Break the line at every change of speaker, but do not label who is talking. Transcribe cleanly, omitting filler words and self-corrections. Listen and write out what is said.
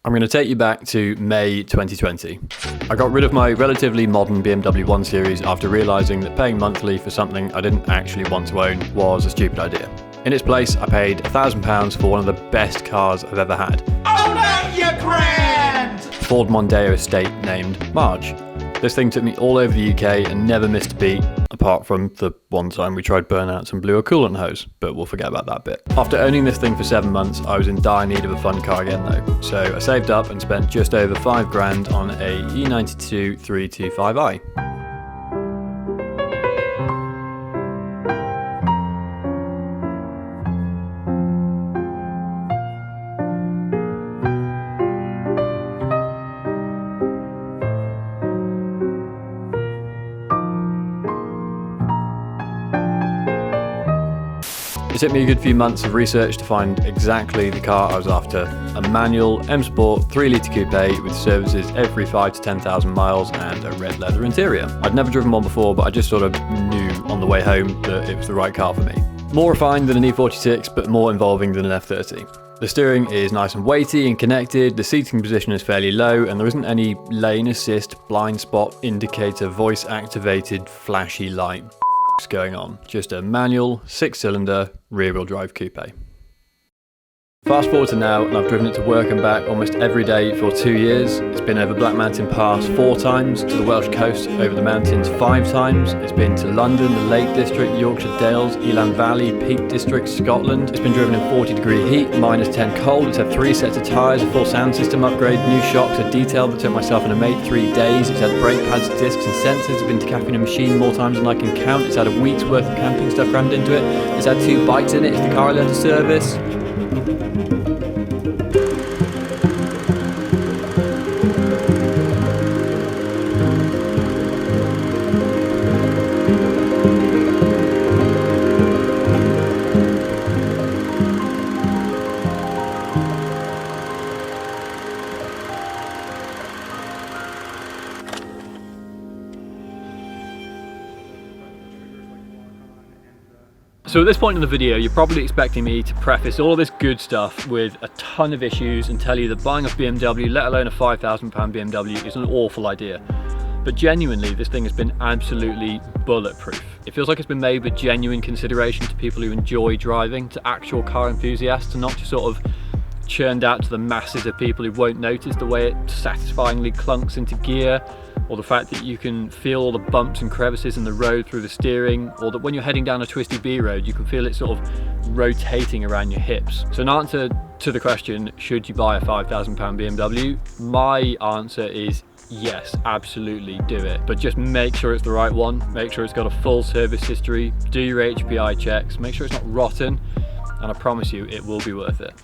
I'm going to take you back to May 2020. I got rid of my relatively modern BMW 1 Series after realising that paying monthly for something I didn't actually want to own was a stupid idea. In its place, I paid £1,000 for one of the best cars I've ever had.
Oh no, you're grand!
Ford Mondeo estate named Marge. This thing took me all over the UK and never missed a beat, apart from the one time we tried burnouts and blew a coolant hose, but we'll forget about that bit. After owning this thing for 7 months, I was in dire need of a fun car again though, so I saved up and spent just over £5 on a E92 325i. It took me a good few months of research to find exactly the car I was after. A manual M Sport 3-litre coupe with services every 5 to 10,000 miles and a red leather interior. I'd never driven one before, but I just sort of knew on the way home that it was the right car for me. More refined than an E46, but more involving than an F30. The steering is nice and weighty and connected, the seating position is fairly low, and there isn't any lane assist, blind spot indicator, voice activated flashy light going on. Just a manual, 6-cylinder, rear-wheel drive coupe. Fast forward to now, and I've driven it to work and back almost every day for 2 years. It's been over Black Mountain Pass 4 times, to the Welsh coast over the mountains 5 times. It's been to London, the Lake District, Yorkshire Dales, Elan Valley, Peak District, Scotland. It's been driven in 40-degree heat, -10 cold. It's had 3 sets of tyres, a full sound system upgrade, new shocks, a detail that took myself and a mate 3 days. It's had brake pads, discs and sensors. It's been to Caffeine and Machine more times than I can count. It's had a week's worth of camping stuff crammed into it. It's had 2 bikes in it. It's the car I learned to service. So at this point in the video, you're probably expecting me to preface all of this good stuff with a ton of issues and tell you that buying a BMW, let alone a £5,000 BMW, is an awful idea. But genuinely, this thing has been absolutely bulletproof. It feels like it's been made with genuine consideration to people who enjoy driving, to actual car enthusiasts, and not just sort of churned out to the masses of people who won't notice the way it satisfyingly clunks into gear, or the fact that you can feel all the bumps and crevices in the road through the steering, or that when you're heading down a twisty B road you can feel it sort of rotating around your hips. So in answer to the question, should you buy a £5,000 BMW, my answer is yes, absolutely do it. But just make sure it's the right one, make sure it's got a full service history, do your HPI checks, make sure it's not rotten, and I promise you it will be worth it.